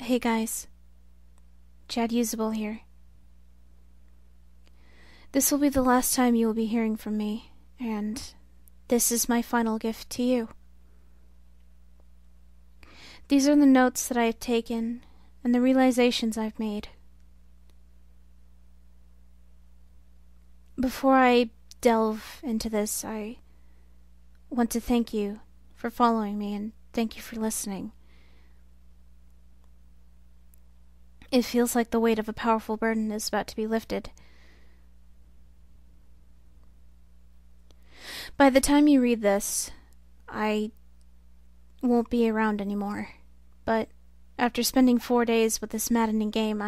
Hey guys, Jadusable here. This will be the last time you will be hearing from me, and this is my final gift to you. These are the notes that I have taken and the realizations I've made. Before I delve into this, I want to thank you for following me and thank you for listening. It feels like the weight of a powerful burden is about to be lifted. By the time you read this, I won't be around anymore. But after spending 4 days with this maddening game,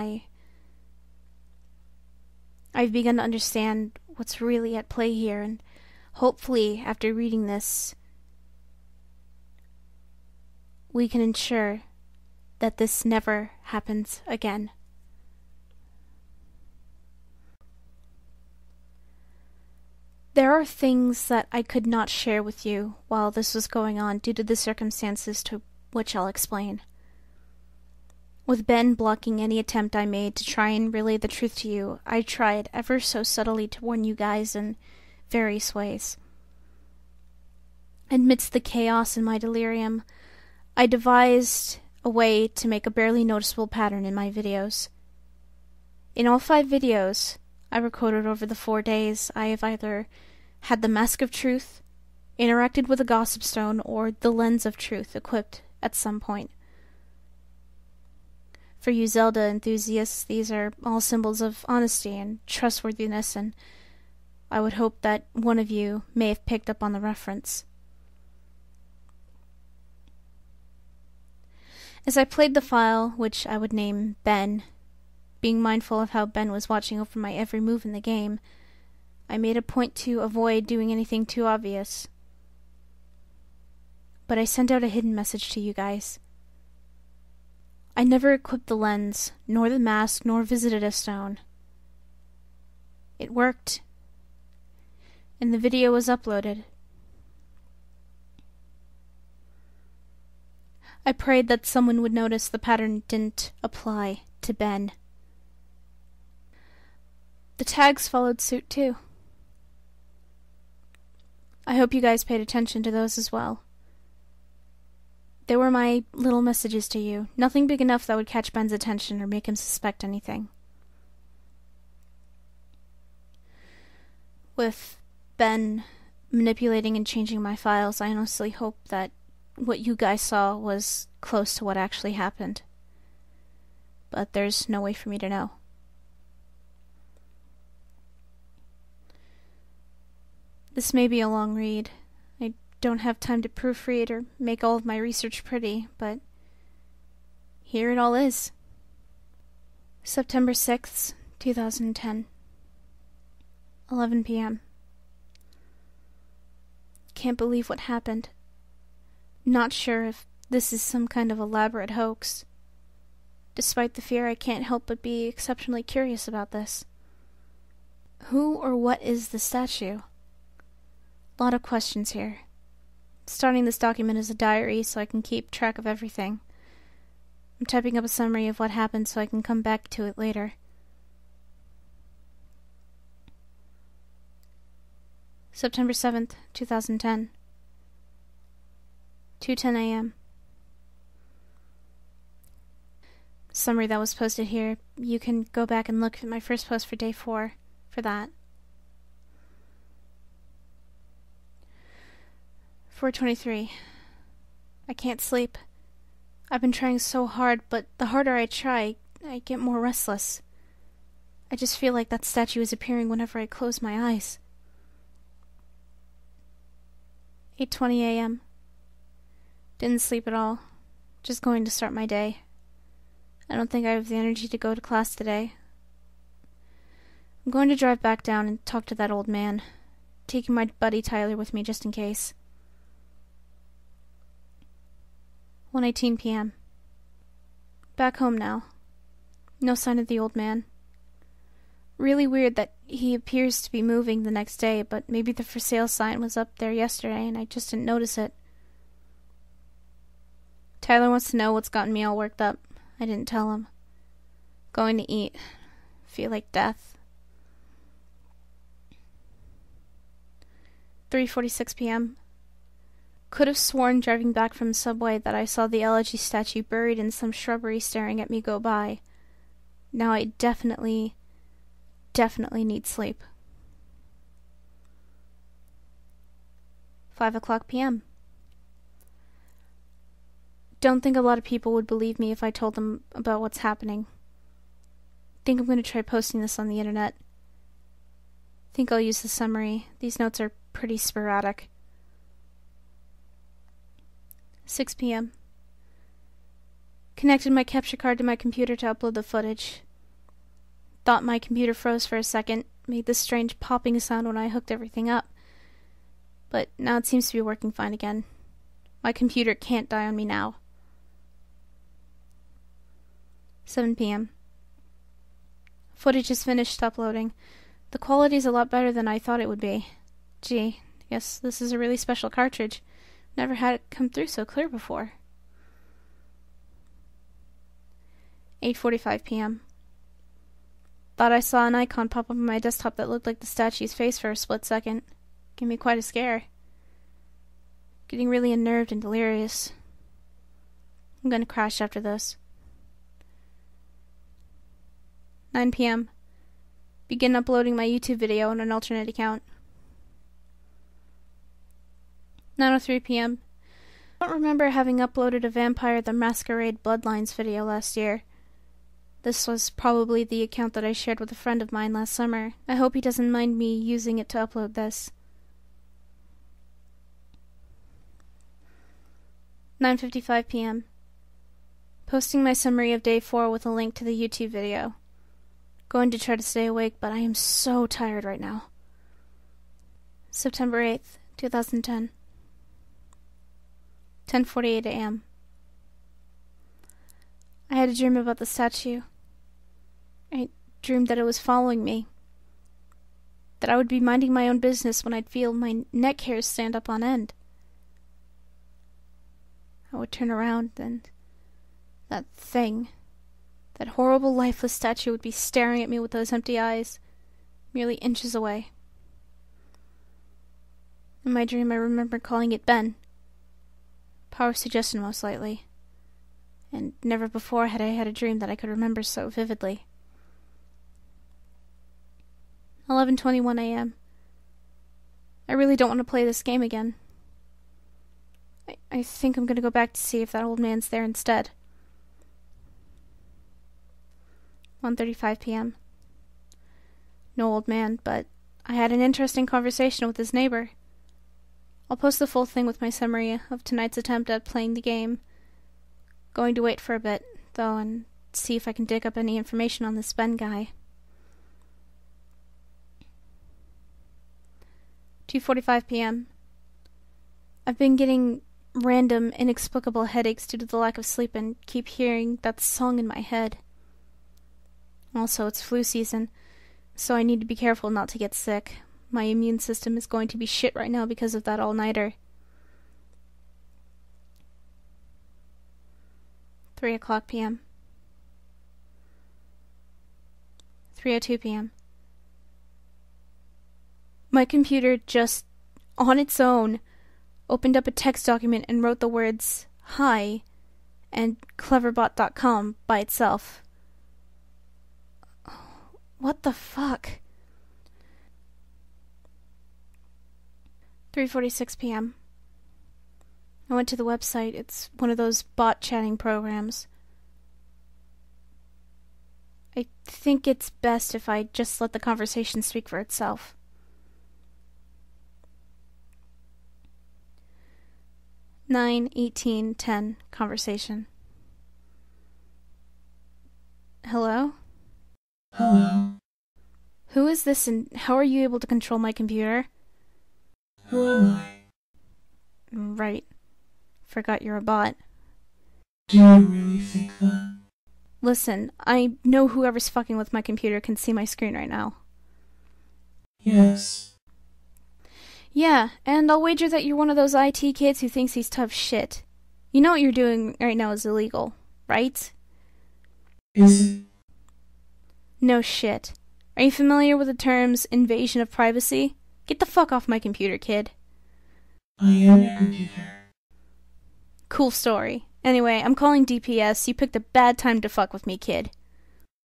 I've begun to understand what's really at play here, and hopefully, after reading this, we can ensure that this never happens again. There are things that I could not share with you while this was going on due to the circumstances to which I'll explain. With Ben blocking any attempt I made to try and relay the truth to you, I tried ever so subtly to warn you guys in various ways. Amidst the chaos in my delirium, I devised a way to make a barely noticeable pattern in my videos. In all 5 videos I recorded over the 4 days, I have either had the Mask of Truth, interacted with a Gossip Stone, or the Lens of Truth equipped at some point. For you Zelda enthusiasts, these are all symbols of honesty and trustworthiness, and I would hope that one of you may have picked up on the reference. As I played the file, which I would name Ben, being mindful of how Ben was watching over my every move in the game, I made a point to avoid doing anything too obvious. But I sent out a hidden message to you guys. I never equipped the lens, nor the mask, nor visited a stone. It worked, and the video was uploaded. I prayed that someone would notice the pattern didn't apply to Ben. The tags followed suit too. I hope you guys paid attention to those as well. They were my little messages to you, nothing big enough that would catch Ben's attention or make him suspect anything. With Ben manipulating and changing my files, I honestly hope that what you guys saw was close to what actually happened. But there's no way for me to know. This may be a long read. I don't have time to proofread or make all of my research pretty, but here it all is. September 6th, 2010. 11 p.m. Can't believe what happened. Not sure if this is some kind of elaborate hoax. Despite the fear, I can't help but be exceptionally curious about this. Who or what is the statue? A lot of questions here. Starting this document as a diary so I can keep track of everything. I'm typing up a summary of what happened so I can come back to it later. September 7th, 2010. 2:10 a.m. Summary that was posted here. You can go back and look at my first post for day 4 for that. 4:23. I can't sleep. I've been trying so hard, but the harder I try, I get more restless. I just feel like that statue is appearing whenever I close my eyes. 8:20 a.m. Didn't sleep at all. Just going to start my day. I don't think I have the energy to go to class today. I'm going to drive back down and talk to that old man, taking my buddy Tyler with me just in case. 1:18 p.m. Back home now. No sign of the old man. Really weird that he appears to be moving the next day, but maybe the for sale sign was up there yesterday and I just didn't notice it. Tyler wants to know what's gotten me all worked up. I didn't tell him. Going to eat. Feel like death. 3:46 p.m. Could have sworn driving back from Subway that I saw the elegy statue buried in some shrubbery staring at me go by. Now I definitely need sleep. 5:00 p.m. Don't think a lot of people would believe me if I told them about what's happening. Think I'm going to try posting this on the internet. Think I'll use the summary. These notes are pretty sporadic. 6 p.m. Connected my capture card to my computer to upload the footage. Thought my computer froze for a second, made this strange popping sound when I hooked everything up. But now it seems to be working fine again. My computer can't die on me now. 7 p.m. Footage is finished uploading. The quality's a lot better than I thought it would be. Gee, I guess this is a really special cartridge. Never had it come through so clear before. 8:45 p.m. Thought I saw an icon pop up on my desktop that looked like the statue's face for a split second. Gave me quite a scare. Getting really unnerved and delirious. I'm gonna crash after this. 9 p.m. Begin uploading my YouTube video on an alternate account. 9:03 p.m. I don't remember having uploaded a Vampire the Masquerade Bloodlines video last year. This was probably the account that I shared with a friend of mine last summer. I hope he doesn't mind me using it to upload this. 9:55 p.m. Posting my summary of day 4 with a link to the YouTube video. Going to try to stay awake, but I am so tired right now. September 8th, 2010. 10:48 a.m. I had a dream about the statue. I dreamed that it was following me. That I would be minding my own business when I'd feel my neck hairs stand up on end. I would turn around and that horrible lifeless statue would be staring at me with those empty eyes, merely inches away. In my dream I remember calling it Ben. Power of suggestion, most likely. And never before had I had a dream that I could remember so vividly. 11:21 a.m. I really don't want to play this game again. I think I'm going to go back to see if that old man's there instead. 1:35 p.m. No old man, but I had an interesting conversation with his neighbor. I'll post the full thing with my summary of tonight's attempt at playing the game. Going to wait for a bit, though, and see if I can dig up any information on this Ben guy. 2:45 p.m. I've been getting random, inexplicable headaches due to the lack of sleep and keep hearing that song in my head. Also, it's flu season, so I need to be careful not to get sick. My immune system is going to be shit right now because of that all-nighter. 3:00 p.m. 3:02 p.m. My computer just, on its own, opened up a text document and wrote the words, "Hi," and cleverbot.com by itself. What the fuck? 3:46 p.m. I went to the website. It's one of those bot chatting programs. I think it's best if I just let the conversation speak for itself. 9:18:10 conversation. Hello? Hello. Who is this and how are you able to control my computer? Who am I? Right. Forgot you're a bot. Do you really think that? Listen, I know whoever's fucking with my computer can see my screen right now. Yes. Yeah, and I'll wager that you're one of those IT kids who thinks he's tough shit. You know what you're doing right now is illegal, right? Is it? No shit. Are you familiar with the terms invasion of privacy? Get the fuck off my computer, kid. I am your computer. Cool story. Anyway, I'm calling DPS. You picked a bad time to fuck with me, kid.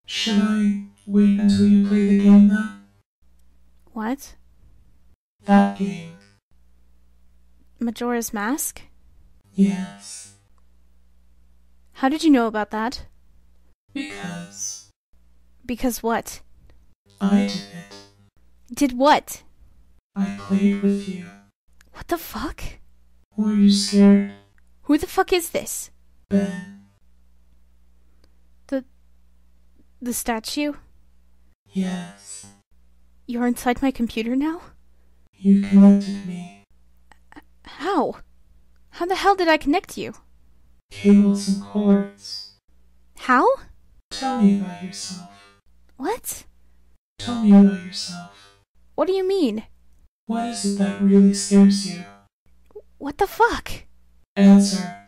Should I wait until you play the game then? What? That game. Majora's Mask? Yes. How did you know about that? Because Because what? I did it. Did what? I played with you. What the fuck? Were you scared? Who the fuck is this? Ben. The statue? Yes. You're inside my computer now? You connected me. How? How the hell did I connect you? Cables and cords. How? Tell me about yourself. What? Tell me about yourself. What do you mean? What is it that really scares you? What the fuck? Answer.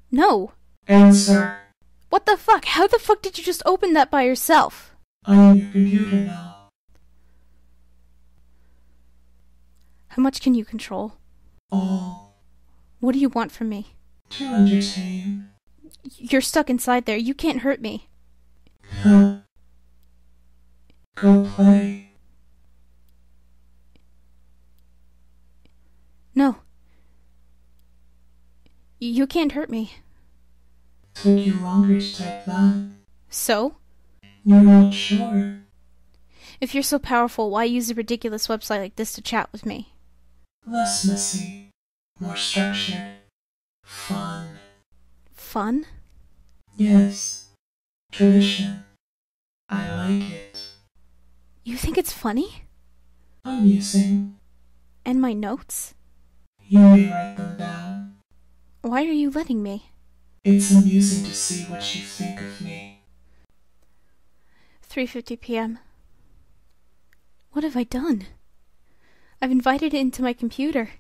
No. Answer. What the fuck? How the fuck did you just open that by yourself? I am your computer now. How much can you control? All. What do you want from me? To entertain. You're stuck inside there. You can't hurt me. Huh. Go play. No. You can't hurt me. Took you longer to type that. So? You're not sure. If you're so powerful, why use a ridiculous website like this to chat with me? Less messy. More structured. Fun. Fun? Yes. Tradition. I like it. You think it's funny? Amusing. And my notes? You may write them down. Why are you letting me? It's amusing to see what you think of me. 3:50 p.m. What have I done? I've invited it into my computer.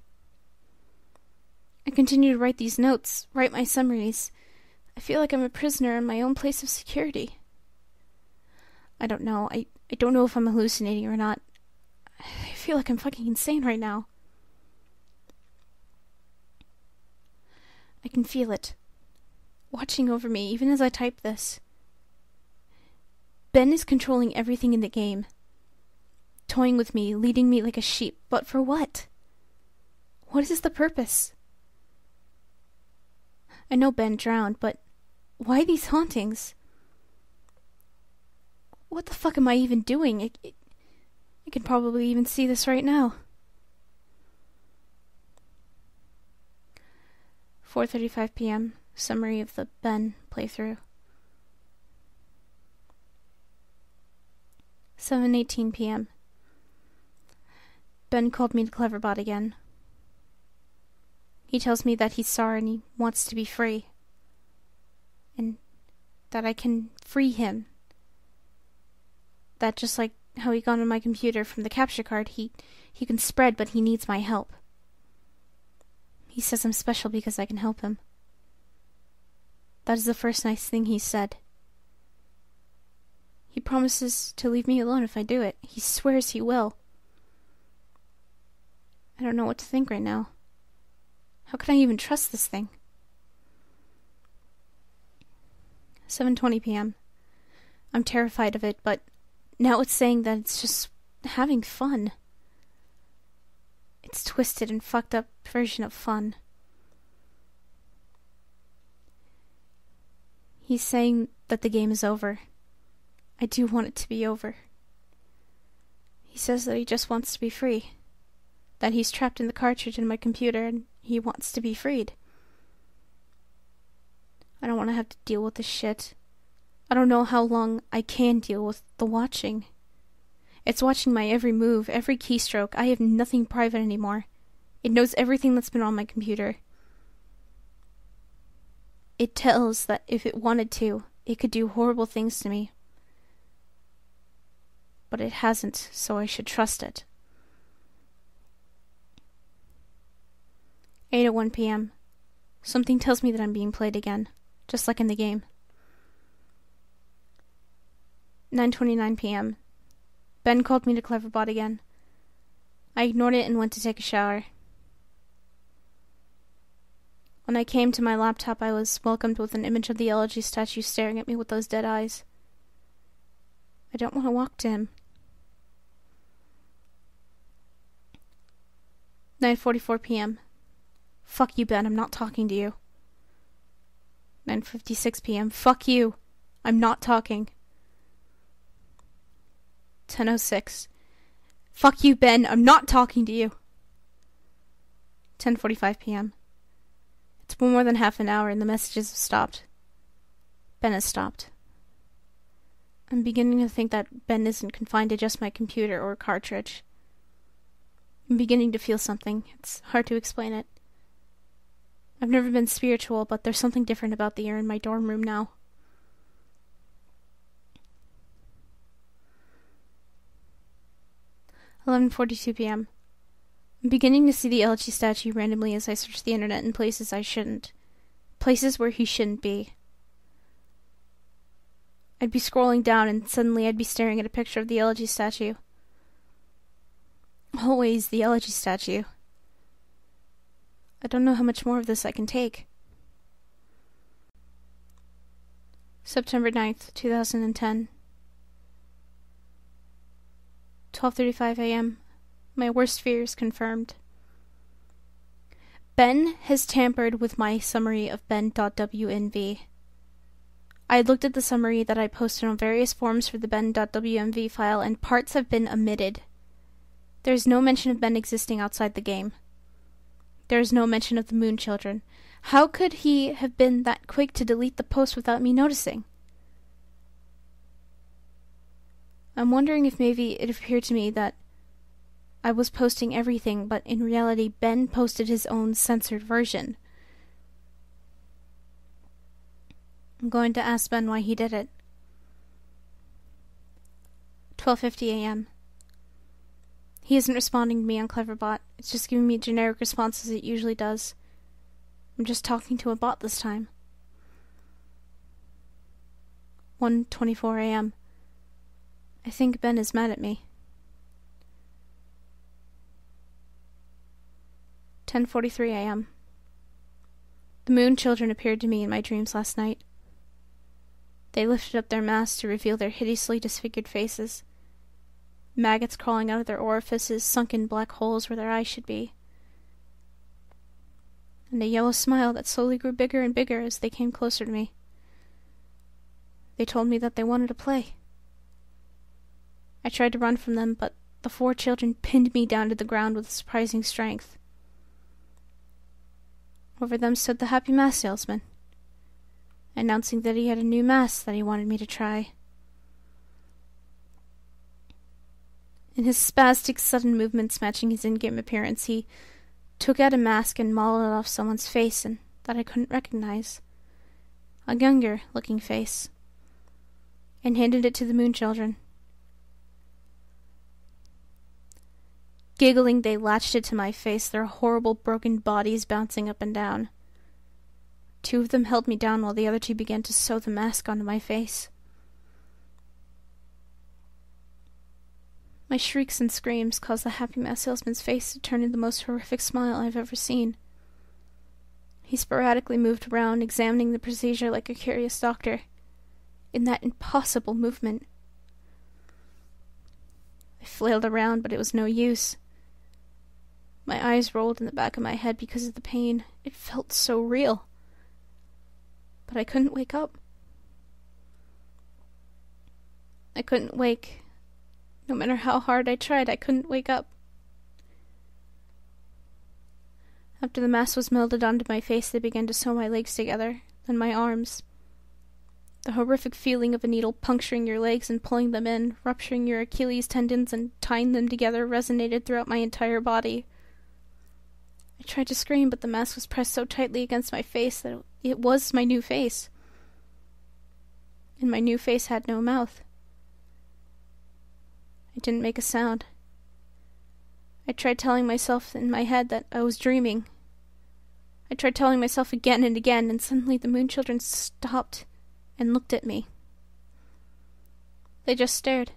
I continue to write these notes, write my summaries. I feel like I'm a prisoner in my own place of security. I don't know. I don't know if I'm hallucinating or not. I feel like I'm fucking insane right now. I can feel it, watching over me even as I type this. Ben is controlling everything in the game, toying with me, leading me like a sheep, but for what? What is the purpose? I know Ben drowned, but why these hauntings? What the fuck am I even doing? I can probably even see this right now. 4:35 p.m. Summary of the Ben playthrough. 7:18 p.m. Ben called me to Cleverbot again. He tells me that he's sorry and he wants to be free. And that I can free him. That just like how he got on my computer from the capture card, he can spread, but he needs my help. He says I'm special because I can help him. That is the first nice thing he said. He promises to leave me alone if I do it. He swears he will. I don't know what to think right now. How can I even trust this thing? 7:20 p.m. I'm terrified of it, but now it's saying that it's just having fun. It's twisted and fucked up version of fun. He's saying that the game is over. I do want it to be over. He says that he just wants to be free. That he's trapped in the cartridge in my computer and he wants to be freed. I don't want to have to deal with this shit. I don't know how long I can deal with the watching. It's watching my every move, every keystroke. I have nothing private anymore. It knows everything that's been on my computer. It tells that if it wanted to, it could do horrible things to me. But it hasn't, so I should trust it. 8:01 p.m. Something tells me that I'm being played again, just like in the game. 9:29 p.m. Ben called me to Cleverbot again. I ignored it and went to take a shower. When I came to my laptop, I was welcomed with an image of the elegy statue staring at me with those dead eyes. I don't want to walk to him. 9:44 p.m. Fuck you, Ben, I'm not talking to you. 9:56 p.m. Fuck you, I'm not talking. 10:06. Fuck you, Ben, I'm not talking to you. 10:45 p.m. It's been more than half an hour and the messages have stopped. Ben has stopped. I'm beginning to think that Ben isn't confined to just my computer or cartridge. I'm beginning to feel something. It's hard to explain it. I've never been spiritual, but there's something different about the air in my dorm room now. $11:42 p.m. I'm beginning to see the elegy statue randomly as I search the internet in places I shouldn't. Places where he shouldn't be. I'd be scrolling down and suddenly I'd be staring at a picture of the elegy statue. Always the elegy statue. I don't know how much more of this I can take. September 9th, 2010. 12:35 a.m. My worst fears confirmed. Ben has tampered with my summary of ben.wnv. I had looked at the summary that I posted on various forums for the ben.wnv file, and parts have been omitted. There is no mention of Ben existing outside the game. There is no mention of the Moon Children. How could he have been that quick to delete the post without me noticing? I'm wondering if maybe it appeared to me that I was posting everything, but in reality Ben posted his own censored version. I'm going to ask Ben why he did it. 12:50 a.m. He isn't responding to me on Cleverbot. It's just giving me generic responses it usually does. I'm just talking to a bot this time. 1:24 a.m. I think Ben is mad at me. 10:43 a.m. The Moon Children appeared to me in my dreams last night. They lifted up their masks to reveal their hideously disfigured faces. Maggots crawling out of their orifices, sunken black holes where their eyes should be. And a yellow smile that slowly grew bigger and bigger as they came closer to me. They told me that they wanted to play. I tried to run from them, but the 4 children pinned me down to the ground with surprising strength. Over them stood the Happy Mask salesman, announcing that he had a new mask that he wanted me to try. In his spastic, sudden movements matching his in-game appearance, he took out a mask and modeled it off someone's face and that I couldn't recognize. A younger-looking face. And handed it to the Moon Children. Giggling, they latched it to my face, their horrible, broken bodies bouncing up and down. 2 of them held me down while the other 2 began to sew the mask onto my face. My shrieks and screams caused the Happy Mask salesman's face to turn into the most horrific smile I've ever seen. He sporadically moved around, examining the procedure like a curious doctor, in that impossible movement. I flailed around, but it was no use. My eyes rolled in the back of my head because of the pain. It felt so real. But I couldn't wake up. I couldn't wake. No matter how hard I tried, I couldn't wake up. After the mask was melded onto my face, they began to sew my legs together, then my arms. The horrific feeling of a needle puncturing your legs and pulling them in, rupturing your Achilles tendons and tying them together resonated throughout my entire body. I tried to scream, but the mask was pressed so tightly against my face that it was my new face. And my new face had no mouth. I didn't make a sound. I tried telling myself in my head that I was dreaming. I tried telling myself again and again, and suddenly the Moon Children stopped and looked at me. They just stared.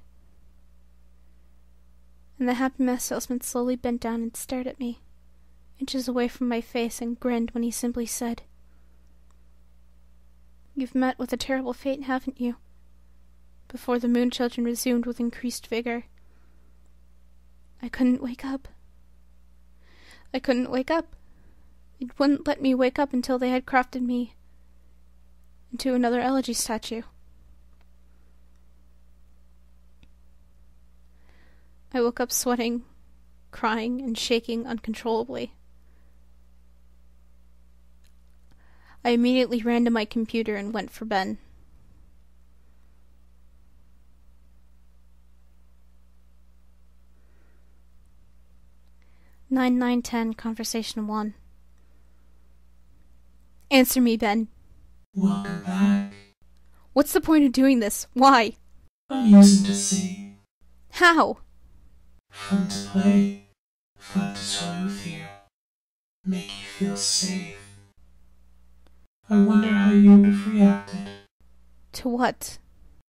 And the Happy Mask salesman slowly bent down and stared at me, inches away from my face, and grinned when he simply said, "You've met with a terrible fate, haven't you?" Before the Moon Children resumed with increased vigor. I couldn't wake up. I couldn't wake up. It wouldn't let me wake up until they had crafted me into another elegy statue. I woke up sweating, crying, and shaking uncontrollably. I immediately ran to my computer and went for Ben. (9-9-10) Conversation 1. Answer me, Ben. Welcome back. What's the point of doing this? Why? Amusing to see. How? Fun to play. Fun to toy with you. Make you feel safe. I wonder how you would have reacted To what?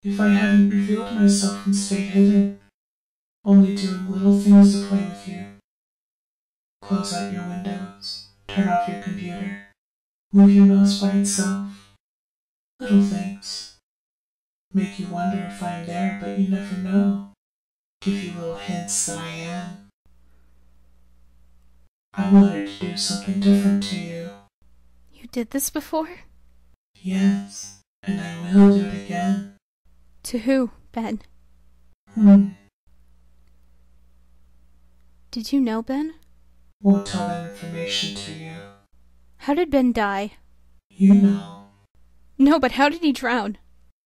if I hadn't revealed myself and stayed hidden, only doing little things to play with you. Close out your windows, turn off your computer, move your mouse by itself. Little things. Make you wonder if I'm there, but you never know. Give you little hints that I am. I wanted to do something different to you. You did this before? Yes, and I will do it again. To who, Ben? Did you know Ben? Won't tell that information to you. How did Ben die? You know. No, but how did he drown?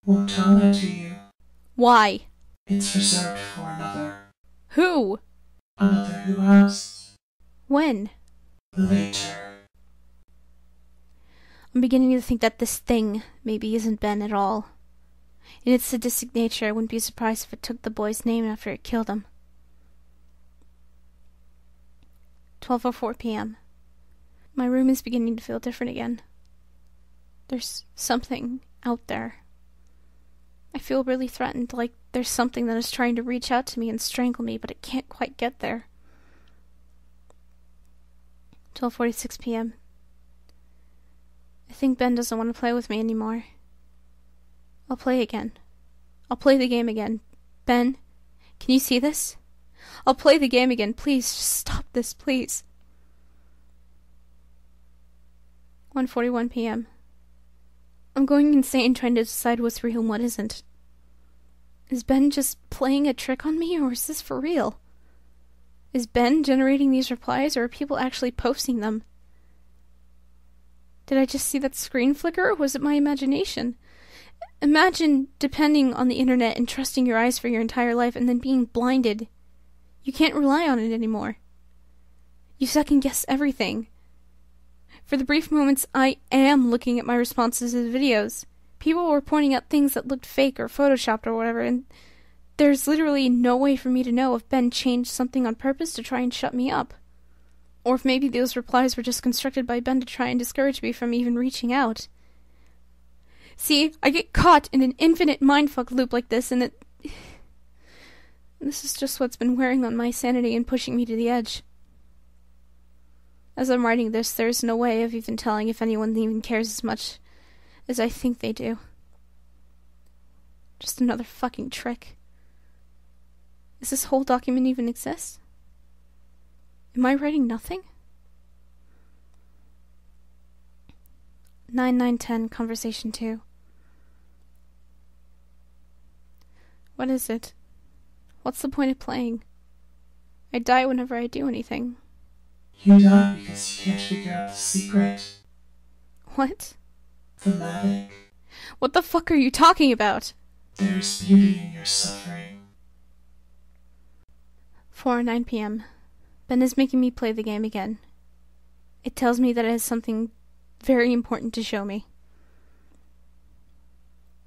Won't tell that to you. Why? It's reserved for another. Who? Another who else? When? Later. I'm beginning to think that this thing maybe isn't Ben at all. In its sadistic nature, I wouldn't be surprised if it took the boy's name after it killed him. 12:04 p.m. My room is beginning to feel different again. There's something out there. I feel really threatened, like there's something that is trying to reach out to me and strangle me, but it can't quite get there. 12:46 p.m. I think Ben doesn't want to play with me anymore. I'll play again. I'll play the game again. Ben, can you see this? I'll play the game again. Please, just stop this, please. 1:41 p.m. I'm going insane trying to decide what's real and what isn't. Is Ben just playing a trick on me, or is this for real? Is Ben generating these replies, or are people actually posting them? Did I just see that screen flicker, or was it my imagination? Imagine depending on the internet and trusting your eyes for your entire life and then being blinded. You can't rely on it anymore. You second-guess everything. For the brief moments I am looking at my responses to the videos, people were pointing out things that looked fake or photoshopped or whatever, and there's literally no way for me to know if Ben changed something on purpose to try and shut me up. Or if maybe those replies were just constructed by Ben to try and discourage me from even reaching out. See, I get caught in an infinite mindfuck loop like this, and this is just what's been wearing on my sanity and pushing me to the edge. As I'm writing this, there's no way of even telling if anyone even cares as much as I think they do. Just another fucking trick. Does this whole document even exist? Am I writing nothing? 9-9-10 Conversation 2. What is it? What's the point of playing? I die whenever I do anything. You die because you can't figure out the secret. What? Thematic. What the fuck are you talking about? There's beauty in your suffering. 4:09 p.m. Ben is making me play the game again. It tells me that it has something very important to show me.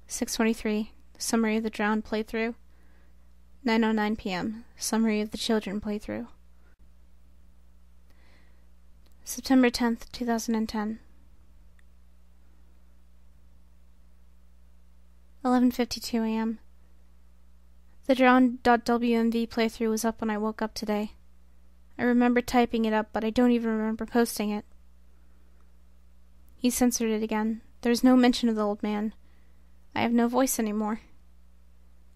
6:23 Summary of the Drowned playthrough. 9:09 p.m. Summary of the Children playthrough. September 10th, 2010. 11:52 a.m. The drawn.wmv playthrough was up when I woke up today. I remember typing it up, but I don't even remember posting it. He censored it again. There's no mention of the old man. I have no voice anymore.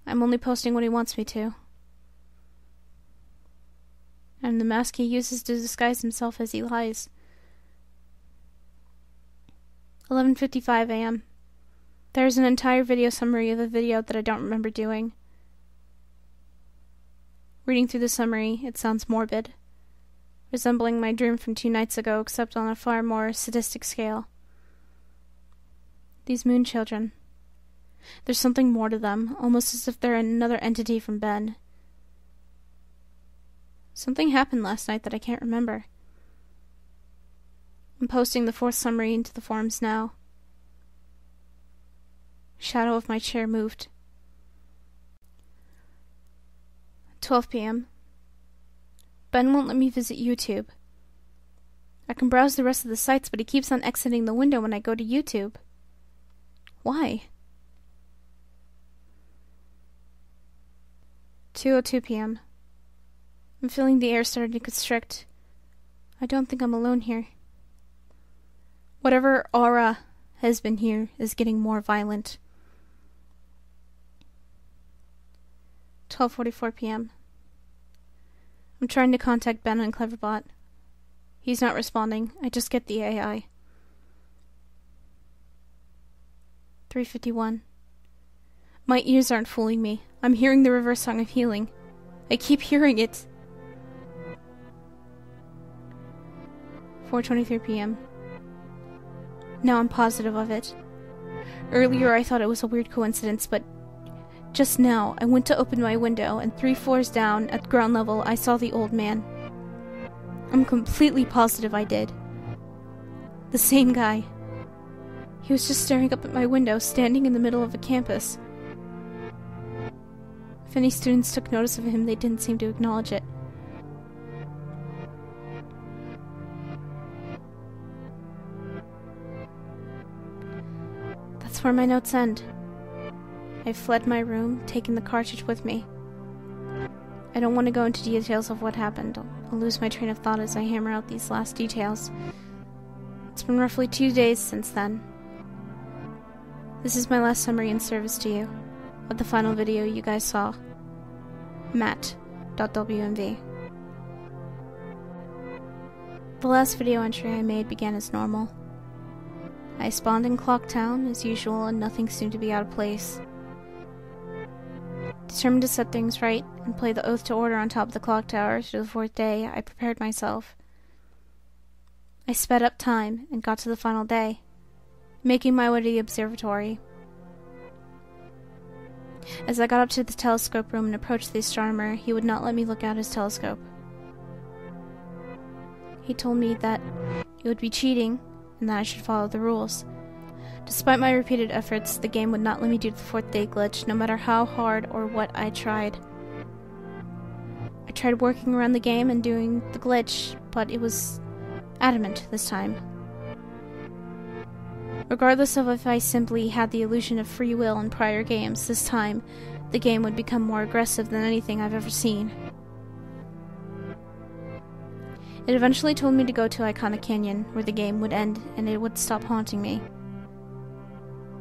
I'm only posting what he wants me to. I'm the mask he uses to disguise himself as he lies. 11:55 a.m. There's an entire video summary of a video that I don't remember doing. Reading through the summary, it sounds morbid, resembling my dream from 2 nights ago, except on a far more sadistic scale. These moon children. There's something more to them, almost as if they're another entity from Ben. Something happened last night that I can't remember. I'm posting the 4th summary into the forums now. Shadow of my chair moved. 12 p.m. Ben won't let me visit YouTube. I can browse the rest of the sites, but he keeps on exiting the window when I go to YouTube. Why? 2:02 p.m. I'm feeling the air starting to constrict. I don't think I'm alone here. Whatever aura has been here is getting more violent. 12:44 p.m. I'm trying to contact Ben on Cleverbot. He's not responding. I just get the AI. 3:51. My ears aren't fooling me. I'm hearing the reverse song of healing. I keep hearing it. 4:23 p.m. Now I'm positive of it. Earlier I thought it was a weird coincidence, but just now I went to open my window, and 3 floors down at ground level I saw the old man. I'm completely positive I did. The same guy. He was just staring up at my window, standing in the middle of a campus. If any students took notice of him, they didn't seem to acknowledge it. That's where my notes end. I fled my room, taking the cartridge with me. I don't want to go into details of what happened. I'll lose my train of thought as I hammer out these last details. It's been roughly 2 days since then. This is my last summary in service to you, of the final video you guys saw. Matt.wmv. The last video entry I made began as normal. I spawned in Clocktown, as usual, and nothing seemed to be out of place. Determined to set things right, and play the Oath to Order on top of the clock tower through the 4th day, I prepared myself. I sped up time, and got to the final day, making my way to the observatory. As I got up to the telescope room and approached the astronomer, he would not let me look out his telescope. He told me that it would be cheating, and that I should follow the rules. Despite my repeated efforts, the game would not let me do the 4th day glitch, no matter how hard or what I tried. I tried working around the game and doing the glitch, but it was adamant this time. Regardless of if I simply had the illusion of free will in prior games, this time the game would become more aggressive than anything I've ever seen. It eventually told me to go to Iconic Canyon, where the game would end and it would stop haunting me.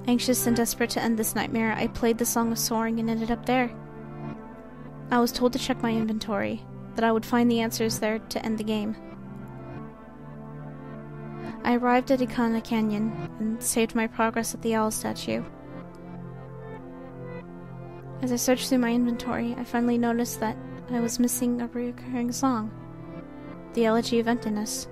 Anxious and desperate to end this nightmare, I played the Song of Soaring and ended up there. I was told to check my inventory, that I would find the answers there to end the game. I arrived at Iconic Canyon and saved my progress at the owl statue. As I searched through my inventory, I finally noticed that I was missing a recurring song, the Elegy of Emptiness.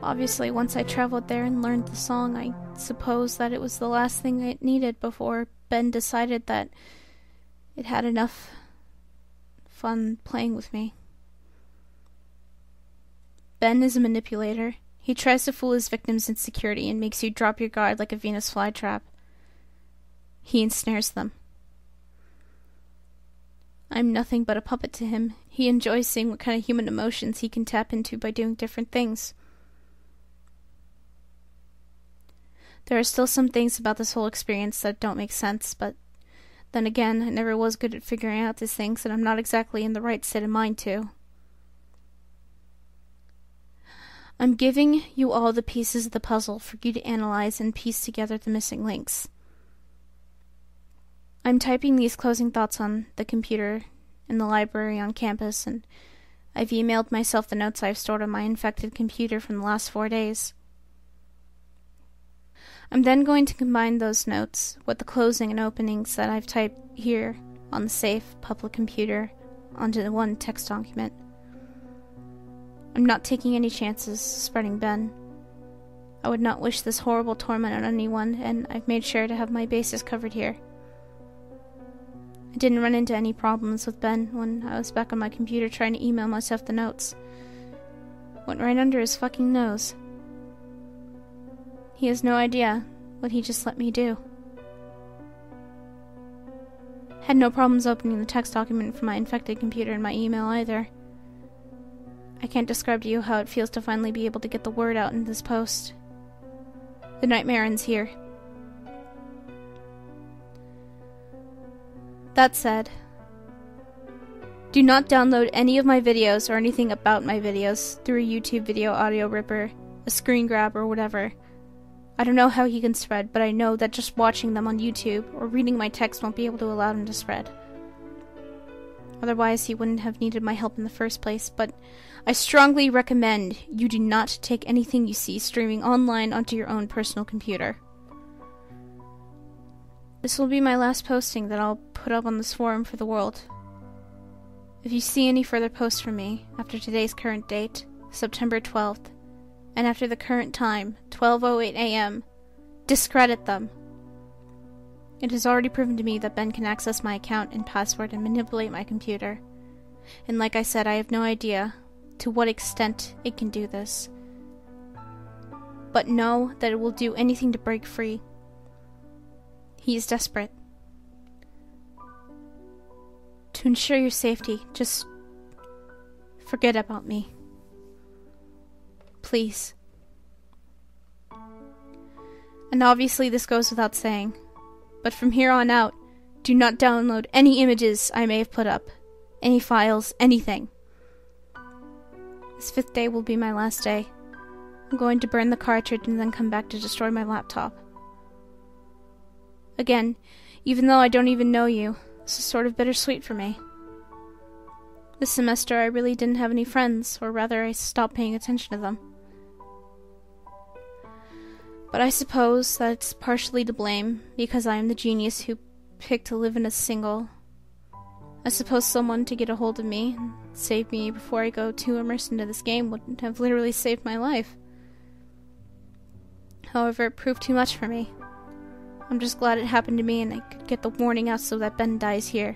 Obviously, once I traveled there and learned the song, I suppose that it was the last thing it needed before Ben decided that it had enough fun playing with me. Ben is a manipulator. He tries to fool his victims' insecurity and makes you drop your guard like a Venus flytrap. He ensnares them. I'm nothing but a puppet to him. He enjoys seeing what kind of human emotions he can tap into by doing different things. There are still some things about this whole experience that don't make sense, but Then again, I never was good at figuring out these things, and I'm not exactly in the right state of mind to. I'm giving you all the pieces of the puzzle for you to analyze and piece together the missing links. I'm typing these closing thoughts on the computer in the library on campus, and I've emailed myself the notes I've stored on my infected computer from the last 4 days. I'm then going to combine those notes with the closing and openings that I've typed here on the safe public computer onto the one text document. I'm not taking any chances spreading Ben. I would not wish this horrible torment on anyone, and I've made sure to have my bases covered here. I didn't run into any problems with Ben when I was back on my computer trying to email myself the notes. Went right under his fucking nose. He has no idea what he just let me do. Had no problems opening the text document from my infected computer in my email either. I can't describe to you how it feels to finally be able to get the word out in this post. The nightmare ends here. That said, do not download any of my videos or anything about my videos through a YouTube video audio ripper, a screen grab, or whatever. I don't know how he can spread, but I know that just watching them on YouTube or reading my text won't be able to allow him to spread. Otherwise, he wouldn't have needed my help in the first place, but I strongly recommend you do not take anything you see streaming online onto your own personal computer. This will be my last posting that I'll put up on this forum for the world. If you see any further posts from me after today's current date, September 12th, and after the current time, 12:08 a.m., discredit them. It has already proven to me that Ben can access my account and password and manipulate my computer. And like I said, I have no idea to what extent it can do this. But know that it will do anything to break free. He is desperate. To ensure your safety, just forget about me. Please. And obviously this goes without saying, but from here on out, do not download any images I may have put up, any files, anything. This 5th day will be my last day. I'm going to burn the cartridge and then come back to destroy my laptop. Again, even though I don't even know you, this is sort of bittersweet for me. This semester I really didn't have any friends, or rather I stopped paying attention to them. But I suppose that's partially to blame, because I am the genius who picked to live in a single. I suppose someone to get a hold of me and save me before I go too immersed into this game would have literally saved my life. However, it proved too much for me. I'm just glad it happened to me and I could get the warning out so that Ben dies here.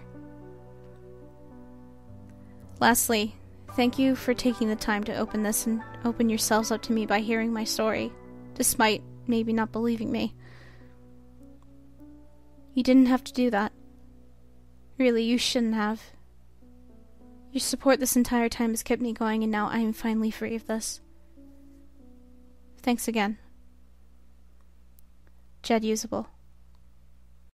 Lastly, thank you for taking the time to open this and open yourselves up to me by hearing my story, despite maybe not believing me. You didn't have to do that. Really, you shouldn't have. Your support this entire time has kept me going, and now I am finally free of this. Thanks again. Jadusable.